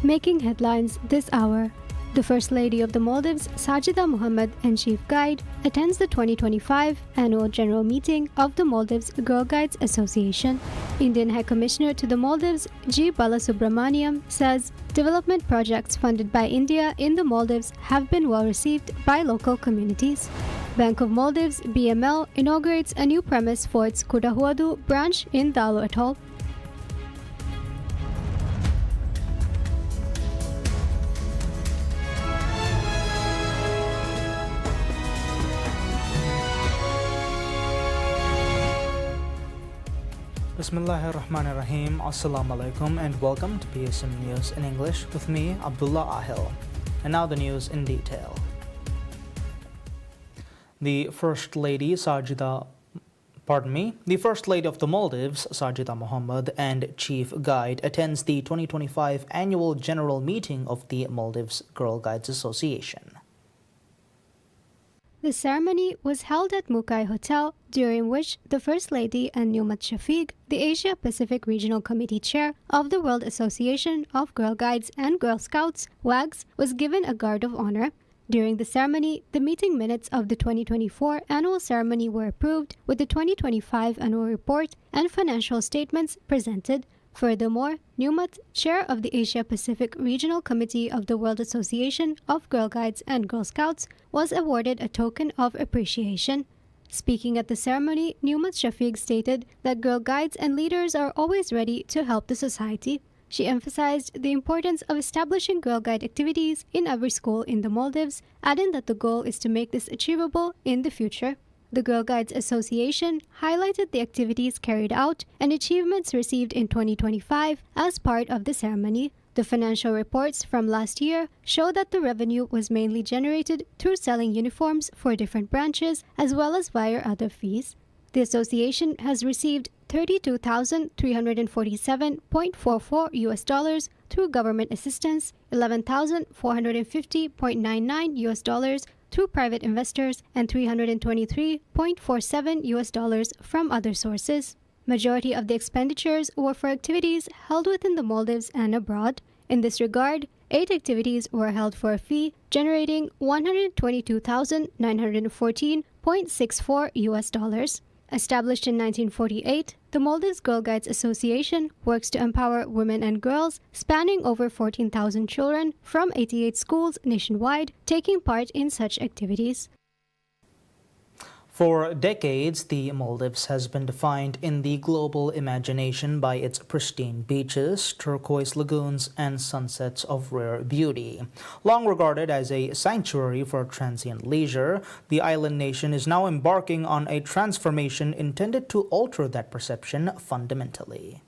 making headlines this hour. The First Lady of the Maldives, Sajida Mohammed, and Chief Guide attends the 2025 Annual General Meeting of the Maldives Girl Guides Association. Indian High Commissioner to the Maldives, G. Balasubramaniam, says development projects funded by India in the Maldives have been well received by local communities. Bank of Maldives, BML, inaugurates a new premise for its Kudahuadu branch in Dalu Atoll. Bismillahirrahmanirrahim. Assalamu alaikum and welcome to PSM News in English with me, Abdullah Ahil. And now the news in detail. The First Lady of the Maldives, Sajida Mohammed, and Chief Guide attends the 2025 Annual General Meeting of the Maldives Girl Guides Association. The ceremony was held at Mukai Hotel, during which the First Lady and Numat Shafiq, the Asia Pacific Regional Committee Chair of the World Association of Girl Guides and Girl Scouts, WAGS, was given a guard of honor. During the ceremony, the meeting minutes of the 2024 annual ceremony were approved, with the 2025 annual report and financial statements presented. Furthermore, Numat, chair of the Asia Pacific Regional Committee of the World Association of Girl Guides and Girl Scouts, was awarded a token of appreciation. Speaking at the ceremony, Numat Shafiq stated that girl guides and leaders are always ready to help the society. She emphasized the importance of establishing girl guide activities in every school in the Maldives, adding that the goal is to make this achievable in the future. The Girl Guides Association highlighted the activities carried out and achievements received in 2025 as part of the ceremony. The financial reports from last year show that the revenue was mainly generated through selling uniforms for different branches as well as via other fees. The association has received $32,347.44 through government assistance, $11,450.99 through private investors, and $323.47 from other sources. Majority of the expenditures were for activities held within the Maldives and abroad. In this regard, 8 activities were held for a fee, generating $122,914.64. Established in 1948, the Maldives Girl Guides Association works to empower women and girls, spanning over 14,000 children from 88 schools nationwide, taking part in such activities. For decades, the Maldives has been defined in the global imagination by its pristine beaches, turquoise lagoons, and sunsets of rare beauty. Long regarded as a sanctuary for transient leisure, the island nation is now embarking on a transformation intended to alter that perception fundamentally.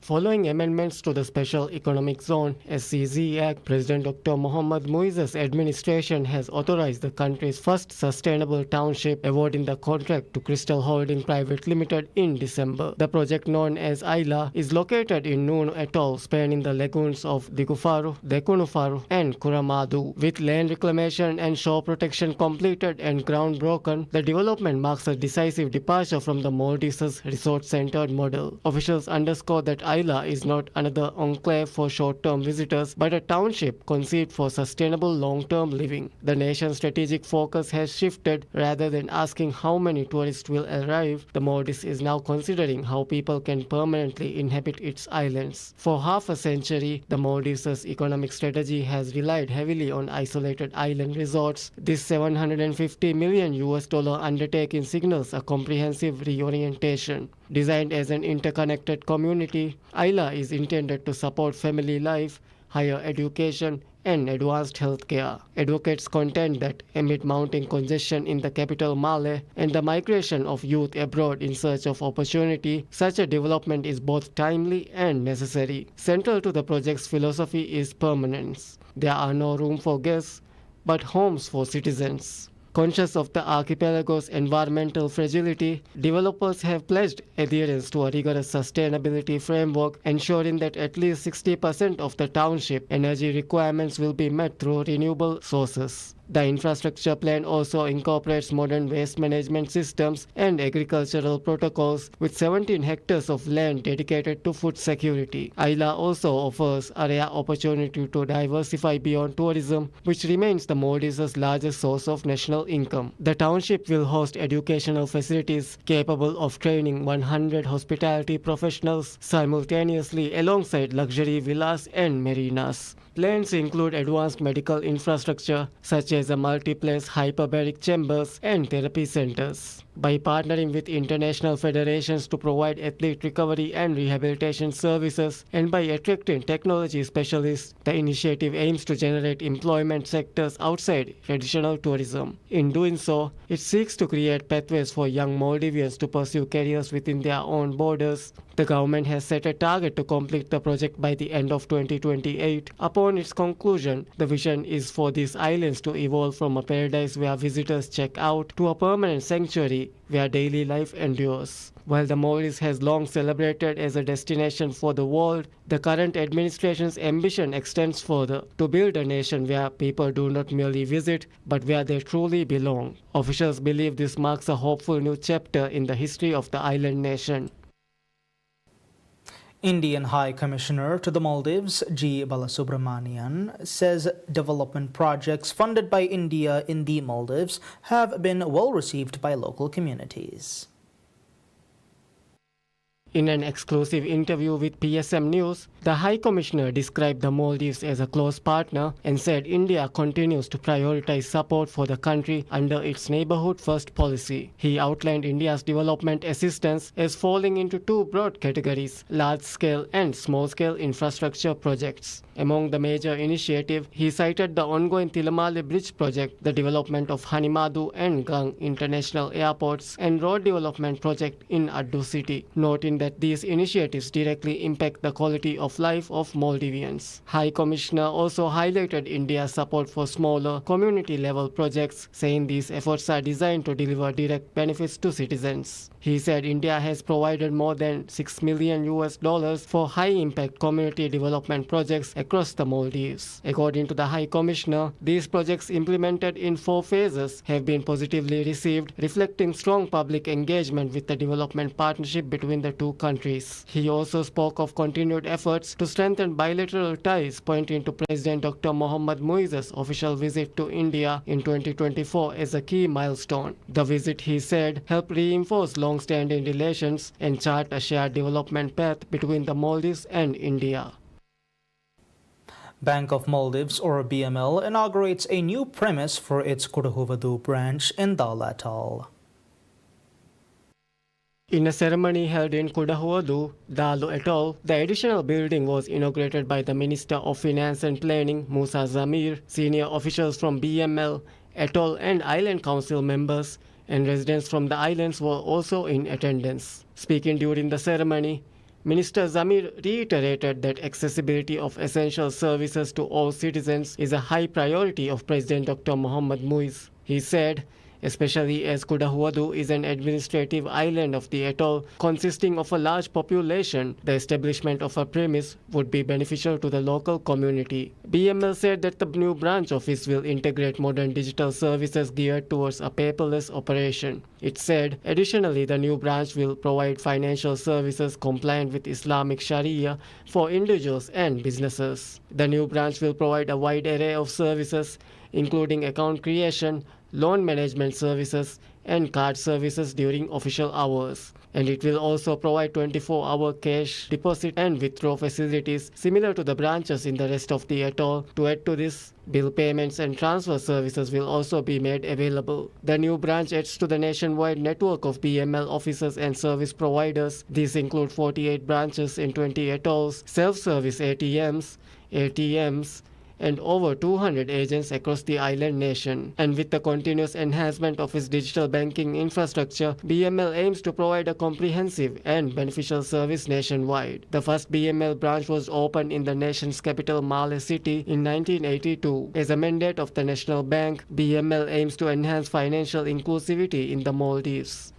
Following amendments to the Special Economic Zone (SEZ) Act, President Dr. Mohammad Muiz's administration has authorized the country's first sustainable township, awarding the contract to Crystal Holding Private Limited in December. The project, known as Ayla, is located in Nuno Atoll, spanning the lagoons of Digufaru, Dekunufaru, and Kuramadu. With land reclamation and shore protection completed and ground broken, the development marks a decisive departure from the Maldives' resort-centered model. Officials underscore that Ayla is not another enclave for short-term visitors, but a township conceived for sustainable long-term living. The nation's strategic focus has shifted. Rather than asking how many tourists will arrive, the Maldives is now considering how people can permanently inhabit its islands. For half a century, the Maldives' economic strategy has relied heavily on isolated island resorts. This $750 million undertaking signals a comprehensive reorientation. Designed as an interconnected community, Ayla is intended to support family life, higher education, and advanced healthcare. Advocates contend that amid mounting congestion in the capital Male and the migration of youth abroad in search of opportunity, such a development is both timely and necessary. Central to the project's philosophy is permanence. There are no room for guests, but homes for citizens. Conscious of the archipelago's environmental fragility, developers have pledged adherence to a rigorous sustainability framework, ensuring that at least 60% of the township energy requirements will be met through renewable sources. The infrastructure plan also incorporates modern waste management systems and agricultural protocols with 17 hectares of land dedicated to food security. Ayla also offers a rare opportunity to diversify beyond tourism, which remains the Maldives' largest source of national income. The township will host educational facilities capable of training 100 hospitality professionals simultaneously alongside luxury villas and marinas. Plans include advanced medical infrastructure such as a multiplex hyperbaric chambers and therapy centers. By partnering with international federations to provide athlete recovery and rehabilitation services and by attracting technology specialists, the initiative aims to generate employment sectors outside traditional tourism. In doing so, it seeks to create pathways for young Maldivians to pursue careers within their own borders. The government has set a target to complete the project by the end of 2028. Upon its conclusion, the vision is for these islands to evolve from a paradise where visitors check out to a permanent sanctuary where daily life endures. While the Maldives has long celebrated as a destination for the world, the current administration's ambition extends further to build a nation where people do not merely visit, but where they truly belong. Officials believe this marks a hopeful new chapter in the history of the island nation. Indian High Commissioner to the Maldives, G. Balasubramanian, says development projects funded by India in the Maldives have been well received by local communities. In an exclusive interview with PSM News, the High Commissioner described the Maldives as a close partner and said India continues to prioritize support for the country under its Neighbourhood First policy. He outlined India's development assistance as falling into two broad categories: large-scale and small-scale infrastructure projects. Among the major initiatives, he cited the ongoing Tilamale Bridge project, the development of Hanimadu and Gang international airports, and road development project in Addu city, noting that these initiatives directly impact the quality of life of Maldivians. High Commissioner also highlighted India's support for smaller community-level projects, saying these efforts are designed to deliver direct benefits to citizens. He said India has provided more than $6 million for high-impact community development projects across the Maldives. According to the High Commissioner, these projects implemented in 4 phases have been positively received, reflecting strong public engagement with the development partnership between the two countries. He also spoke of continued efforts to strengthen bilateral ties, pointing to President Dr. Mohammad Muiz's official visit to India in 2024 as a key milestone. The visit, he said, helped reinforce long-standing relations and chart a shared development path between the Maldives and India. Bank of Maldives, or BML, inaugurates a new premise for its Kudahuvadu branch in Dal Atoll. In a ceremony held in Kudahuvadu, Dalu Atoll, the additional building was inaugurated by the Minister of Finance and Planning, Musa Zamir, senior officials from BML, Atoll and Island Council members, and residents from the islands were also in attendance. Speaking during the ceremony, Minister Zamir reiterated that accessibility of essential services to all citizens is a high priority of President Dr. Mohammad Muiz. He said, especially as Kudahuvadu is an administrative island of the atoll consisting of a large population, the establishment of a premise would be beneficial to the local community. BML said that the new branch office will integrate modern digital services geared towards a paperless operation. It said, additionally, the new branch will provide financial services compliant with Islamic Sharia for individuals and businesses. The new branch will provide a wide array of services, including account creation, loan management services, and card services during official hours. And it will also provide 24-hour cash deposit and withdrawal facilities similar to the branches in the rest of the atoll. To add to this, bill payments and transfer services will also be made available. The new branch adds to the nationwide network of BML offices and service providers. These include 48 branches in 20 atolls, self-service ATMs, and over 200 agents across the island nation. And with the continuous enhancement of its digital banking infrastructure, BML aims to provide a comprehensive and beneficial service nationwide. The first BML branch was opened in the nation's capital, Male City, in 1982. As a mandate of the National Bank, BML aims to enhance financial inclusivity in the Maldives.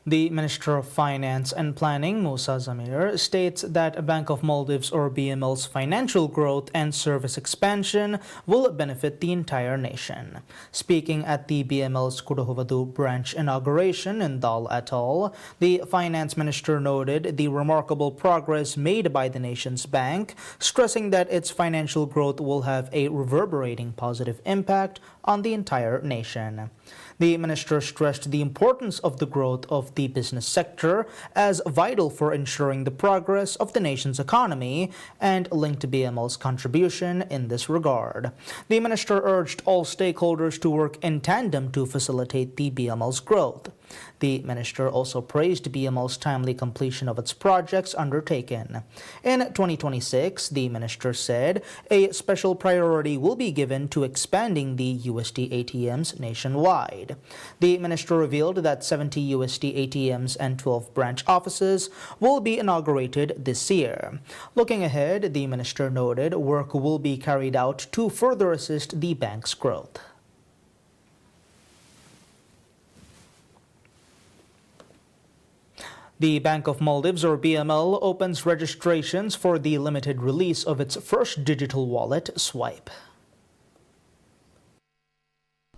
The Minister of Finance and Planning, Musa Zamir, states that Bank of Maldives or BML's financial growth and service expansion will benefit the entire nation. Speaking at the BML's Kudahovadu branch inauguration in Dal Atoll, the Finance Minister noted the remarkable progress made by the nation's bank, stressing that its financial growth will have a reverberating positive impact on the entire nation. The minister stressed the importance of the growth of the business sector as vital for ensuring the progress of the nation's economy and linked BML's contribution in this regard. The minister urged all stakeholders to work in tandem to facilitate the BML's growth. The minister also praised BML's timely completion of its projects undertaken. In 2026, the minister said a special priority will be given to expanding the USD ATMs nationwide. The minister revealed that 70 USD ATMs and 12 branch offices will be inaugurated this year. Looking ahead, the minister noted work will be carried out to further assist the bank's growth. The Bank of Maldives, or BML, opens registrations for the limited release of its first digital wallet, Swipe.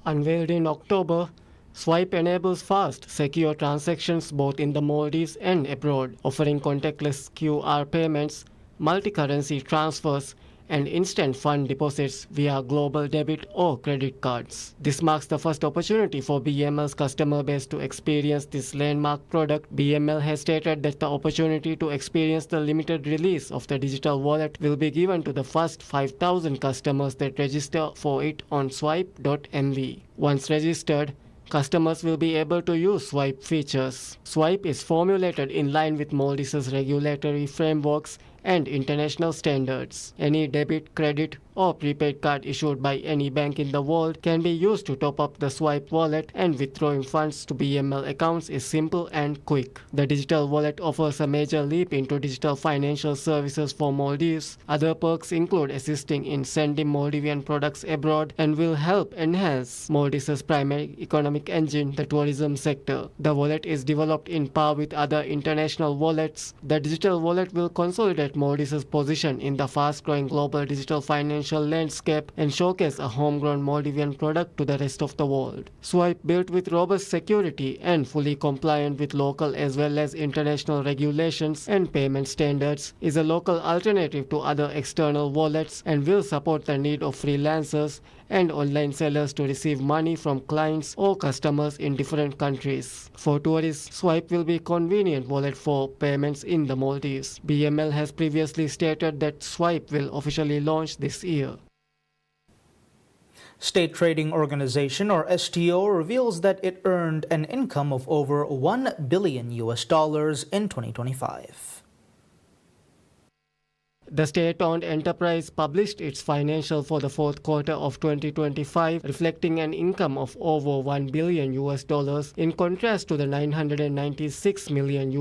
Unveiled in October, Swipe enables fast, secure transactions both in the Maldives and abroad, offering contactless QR payments, multi-currency transfers, and instant fund deposits via global debit or credit cards. This marks the first opportunity for BML's customer base to experience this landmark product. BML has stated that the opportunity to experience the limited release of the digital wallet will be given to the first 5,000 customers that register for it on swipe.mv. Once registered, customers will be able to use Swipe features. Swipe is formulated in line with Maldives' regulatory frameworks and international standards. Any debit, credit, or prepaid card issued by any bank in the world can be used to top up the Swipe wallet, and withdrawing funds to BML accounts is simple and quick. The digital wallet offers a major leap into digital financial services for Maldives. Other perks include assisting in sending Maldivian products abroad and will help enhance Maldives' primary economic engine, the tourism sector. The wallet is developed in par with other international wallets. The digital wallet will consolidate Maldives' position in the fast-growing global digital financial landscape and showcase a homegrown Maldivian product to the rest of the world. Swipe, built with robust security and fully compliant with local as well as international regulations and payment standards, is a local alternative to other external wallets and will support the need of freelancers and online sellers to receive money from clients or customers in different countries. For tourists, Swipe will be a convenient wallet for payments in the Maldives. BML has previously stated that Swipe will officially launch this year. State Trading Organization, or STO, reveals that it earned an income of over $1 billion in 2025. The state-owned enterprise published its financial for the fourth quarter of 2025, reflecting an income of over $1 billion in contrast to the $996 million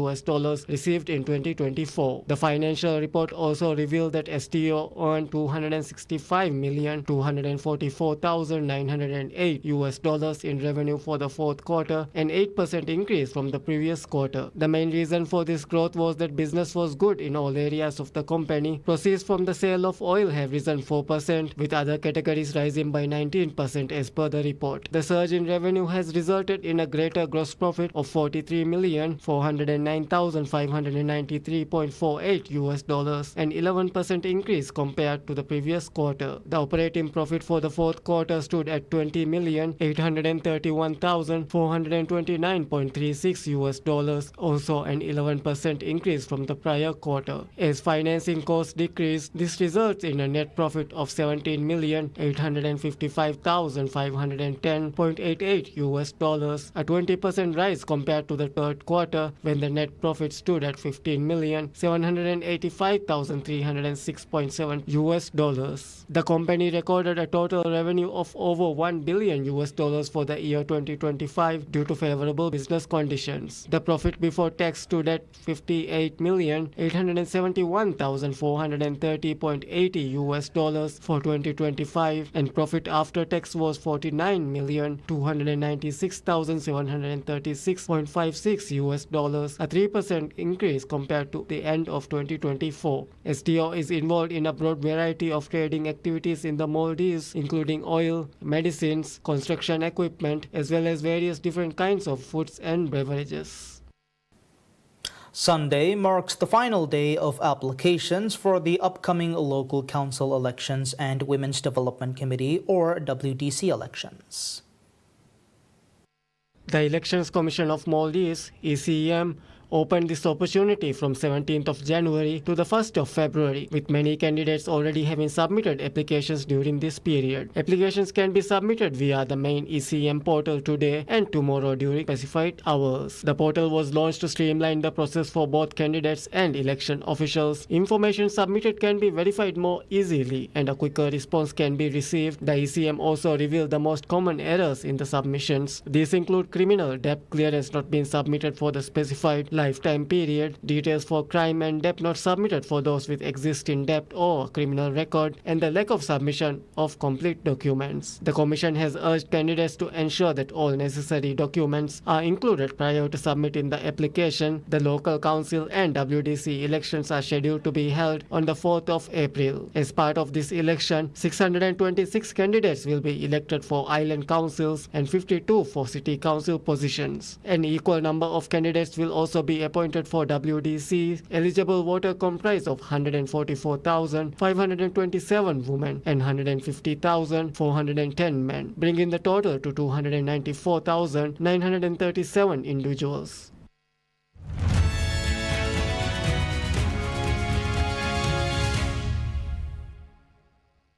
received in 2024. The financial report also revealed that STO earned $265,244,908 in revenue for the fourth quarter, an 8% increase from the previous quarter. The main reason for this growth was that business was good in all areas of the company. Proceeds from the sale of oil have risen 4%, with other categories rising by 19% as per the report. The surge in revenue has resulted in a greater gross profit of $43,409,593.48, an 11% increase compared to the previous quarter. The operating profit for the fourth quarter stood at $20,831,429.36, also an 11% increase from the prior quarter. As financing costs decrease, this results in a net profit of $17,855,510.88, a 20% rise compared to the third quarter, when the net profit stood at $15,785,306.7. The company recorded a total revenue of over $1 billion for the year 2025 due to favorable business conditions. The profit before tax stood at $58,871,400 $430.80 for 2025, and profit after tax was $49,296,736.56, a 3% increase compared to the end of 2024. SDO is involved in a broad variety of trading activities in the Maldives, including oil, medicines, construction equipment, as well as various different kinds of foods and beverages. Sunday marks the final day of applications for the upcoming local council elections and Women's Development Committee or WDC elections. The Elections Commission of Maldives, ECEM, opened this opportunity from 17th of January to the 1st of February, with many candidates already having submitted applications during this period. Applications can be submitted via the main ECM portal today and tomorrow during specified hours. The portal was launched to streamline the process for both candidates and election officials. Information submitted can be verified more easily and a quicker response can be received. The ECM also revealed the most common errors in the submissions. These include criminal debt clearance not being submitted for the specified lifetime period, details for crime and debt not submitted for those with existing debt or criminal record, and the lack of submission of complete documents. The Commission has urged candidates to ensure that all necessary documents are included prior to submitting the application. The local council and WDC elections are scheduled to be held on the 4th of April. As part of this election, 626 candidates will be elected for island councils and 52 for city council positions. An equal number of candidates will also be appointed for WDC. Eligible voter comprise of 144,527 women and 150,410 men, bringing the total to 294,937 individuals.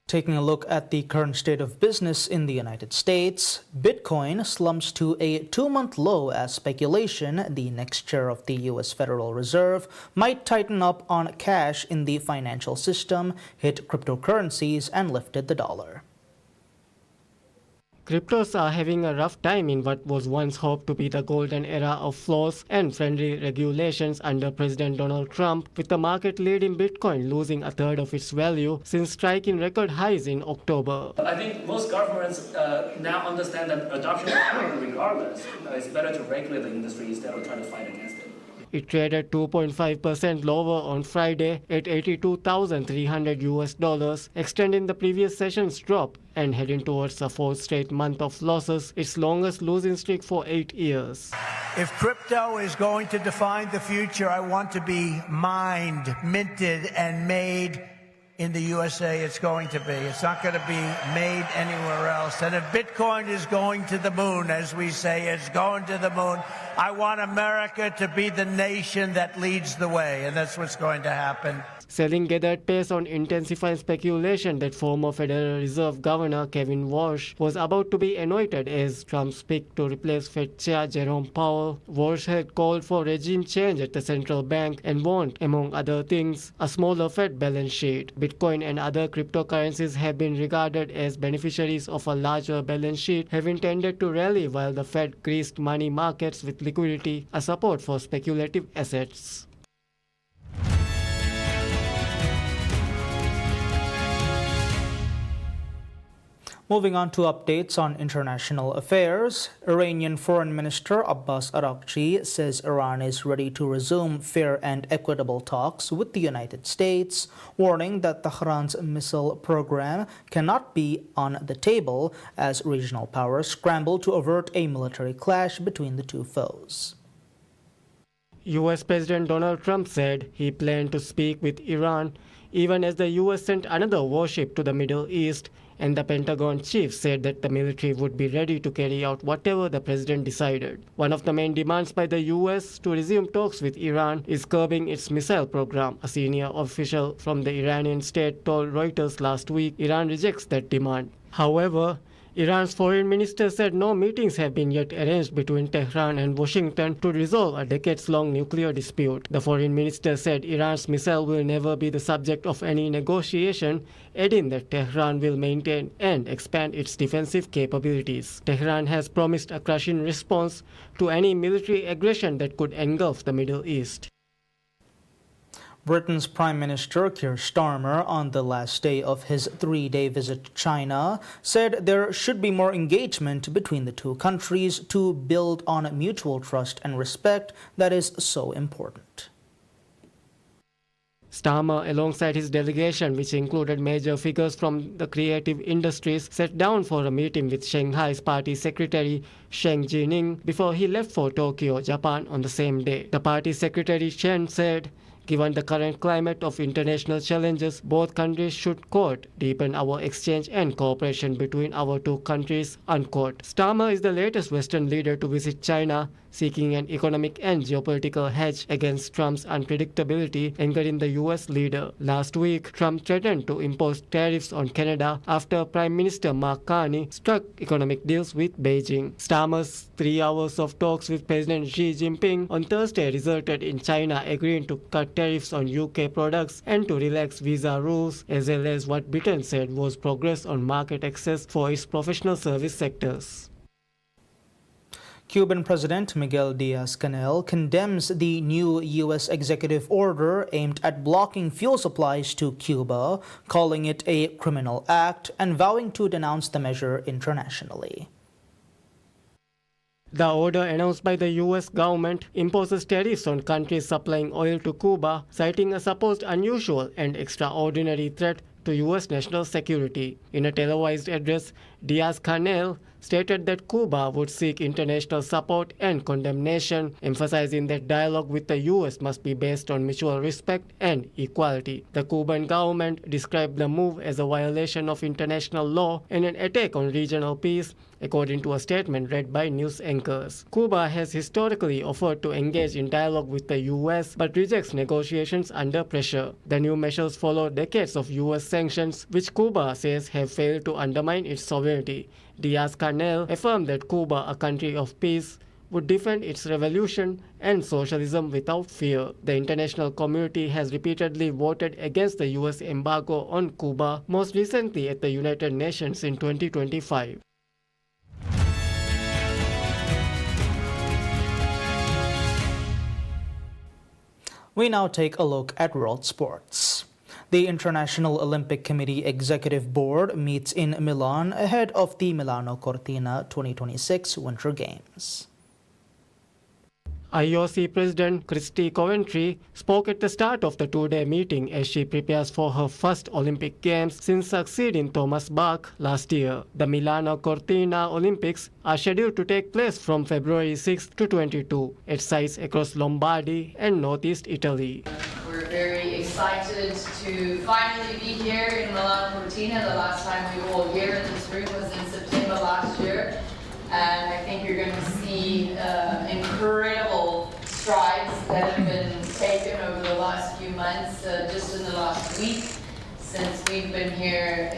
Taking a look at the current state of business in the United States, Bitcoin slumps to a 2-month low as speculation the next chair of the U.S. Federal Reserve might tighten up on cash in the financial system, hit cryptocurrencies, and lifted the dollar. Cryptos are having a rough time in what was once hoped to be the golden era of floors and friendly regulations under President Donald Trump, with the market leading Bitcoin losing a third of its value since striking record highs in October. I think most governments now understand that adoption will happen regardless. It's better to regulate the industry instead of trying to fight against it. It traded 2.5% lower on Friday at $82,300, extending the previous session's drop and heading towards a fourth straight month of losses, its longest losing streak for 8 years. If crypto is going to define the future, I want to be mined, minted, and made in the USA. It's going to be. It's not going to be made anywhere else. And if Bitcoin is going to the moon, as we say, it's going to the moon, I want America to be the nation that leads the way, and that's what's going to happen. Selling gathered pace on intensifying speculation that former Federal Reserve Governor Kevin Walsh was about to be anointed as Trump's pick to replace Fed Chair Jerome Powell. Walsh had called for regime change at the central bank and warned, among other things, a smaller Fed balance sheet. Bitcoin and other cryptocurrencies have been regarded as beneficiaries of a larger balance sheet, having tended to rally while the Fed greased money markets with liquidity, a support for speculative assets. Moving on to updates on international affairs, Iranian Foreign Minister Abbas Araghchi says Iran is ready to resume fair and equitable talks with the United States, warning that Tehran's missile program cannot be on the table as regional powers scramble to avert a military clash between the two foes. U.S. President Donald Trump said he planned to speak with Iran even as the U.S. sent another warship to the Middle East, and the Pentagon chief said that the military would be ready to carry out whatever the president decided. One of the main demands by the U.S. to resume talks with Iran is curbing its missile program, a senior official from the Iranian state told Reuters last week. Iran rejects that demand. However, Iran's foreign minister said no meetings have been yet arranged between Tehran and Washington to resolve a decades-long nuclear dispute. The foreign minister said Iran's missile will never be the subject of any negotiation, adding that Tehran will maintain and expand its defensive capabilities. Tehran has promised a crushing response to any military aggression that could engulf the Middle East. Britain's Prime Minister Keir Starmer, on the last day of his 3-day visit to China, said there should be more engagement between the two countries to build on mutual trust and respect that is so important. Starmer, alongside his delegation, which included major figures from the creative industries, sat down for a meeting with Shanghai's party secretary Zheng Jining before he left for Tokyo, Japan on the same day. The party secretary Chen said, "Given the current climate of international challenges, both countries should, quote, deepen our exchange and cooperation between our two countries," unquote. Starmer is the latest Western leader to visit China, seeking an economic and geopolitical hedge against Trump's unpredictability anchored in the U.S. leader. Last week, Trump threatened to impose tariffs on Canada after Prime Minister Mark Carney struck economic deals with Beijing. Starmer's 3 hours of talks with President Xi Jinping on Thursday resulted in China agreeing to cut tariffs on UK products and to relax visa rules, as well as what Britain said was progress on market access for its professional service sectors. Cuban President Miguel Diaz-Canel condemns the new U.S. executive order aimed at blocking fuel supplies to Cuba, calling it a criminal act and vowing to denounce the measure internationally. The order announced by the U.S. government imposes tariffs on countries supplying oil to Cuba, citing a supposed unusual and extraordinary threat to U.S. national security. In a televised address, Diaz-Canel stated that Cuba would seek international support and condemnation, emphasizing that dialogue with the U.S. must be based on mutual respect and equality. The Cuban government described the move as a violation of international law and an attack on regional peace, according to a statement read by news anchors. Cuba has historically offered to engage in dialogue with the U.S. but rejects negotiations under pressure. The new measures follow decades of U.S. sanctions, which Cuba says have failed to undermine its sovereignty. Diaz-Canel affirmed that Cuba, a country of peace, would defend its revolution and socialism without fear. The international community has repeatedly voted against the U.S. embargo on Cuba, most recently at the United Nations in 2025. We now take a look at world sports. The International Olympic Committee Executive Board meets in Milan ahead of the Milano Cortina 2026 Winter Games. IOC President Christy Coventry spoke at the start of the two-day meeting as she prepares for her first Olympic Games since succeeding Thomas Bach last year. The Milano Cortina Olympics are scheduled to take place from February 6 to 22 at sites across Lombardy and northeast Italy. We're very excited to finally be here in Milano Cortina. The last time we were all here in this room was in September last year. And I think you're going to see incredible strides that have been taken over the last few months. Just in the last week since we've been here,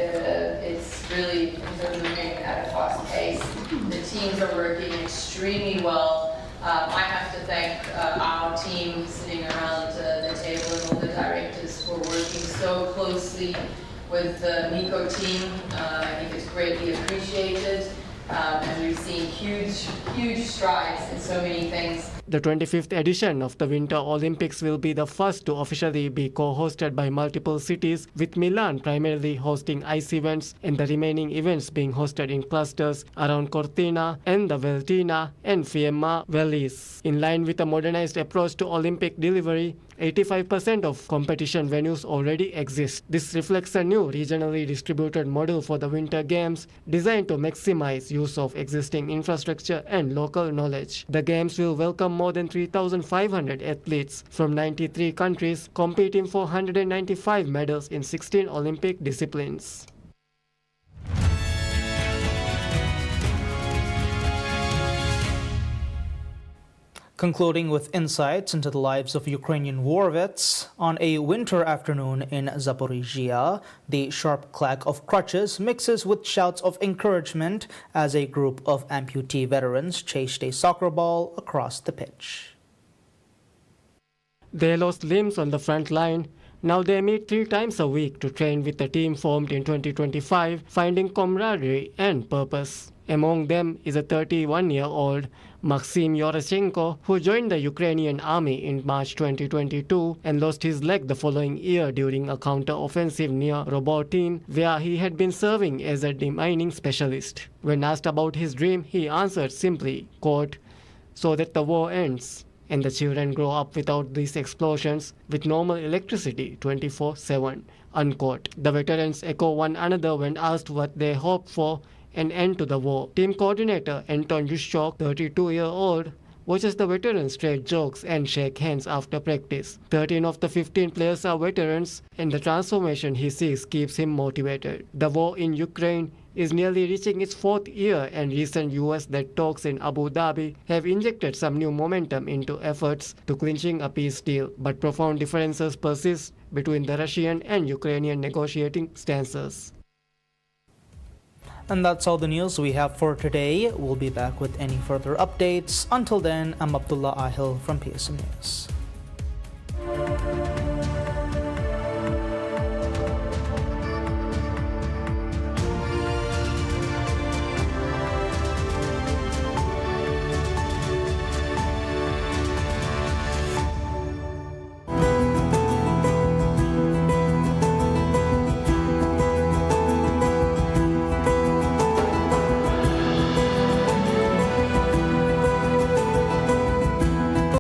it's really moving at a fast pace. The teams are working extremely well. I have to thank our team sitting around the table and all the directors for working so closely with the MECO team. I think it's greatly appreciated. And we've seen huge strides in so many things. The 25th edition of the Winter Olympics will be the first to officially be co-hosted by multiple cities, with Milan primarily hosting ice events and the remaining events being hosted in clusters around Cortina and the Veltina and Fiemma valleys. In line with a modernized approach to Olympic delivery, 85% of competition venues already exist. This reflects a new regionally distributed model for the Winter Games designed to maximize use of existing infrastructure and local knowledge. The Games will welcome more than 3,500 athletes from 93 countries, competing for 195 medals in 16 Olympic disciplines. Concluding with insights into the lives of Ukrainian war vets, on a winter afternoon in Zaporizhia, the sharp clack of crutches mixes with shouts of encouragement as a group of amputee veterans chased a soccer ball across the pitch. They lost limbs on the front line, Now they meet 3 times a week to train with the team formed in 2025, finding camaraderie and purpose. Among them is a 31-year-old Maxim Yoroshenko, who joined the Ukrainian army in March 2022 and lost his leg the following year during a counter-offensive near Robotyne, where he had been serving as a demining specialist. When asked about his dream, he answered simply, quote, "So that the war ends and the children grow up without these explosions with normal electricity 24/7, unquote. The veterans echo one another when asked what they hope for an end to the war. Team coordinator Anton Yushchuk, 32-year-old, watches the veterans trade jokes and shake hands after practice. 13 of the 15 players are veterans, and the transformation he sees keeps him motivated. The war in Ukraine is nearly reaching its 4th year, and recent US-led talks in Abu Dhabi have injected some new momentum into efforts to clinching a peace deal, but profound differences persist between the Russian and Ukrainian negotiating stances. And that's all the news we have for today. We'll be back with any further updates. Until then, I'm Abdullah Ahil from PSM News.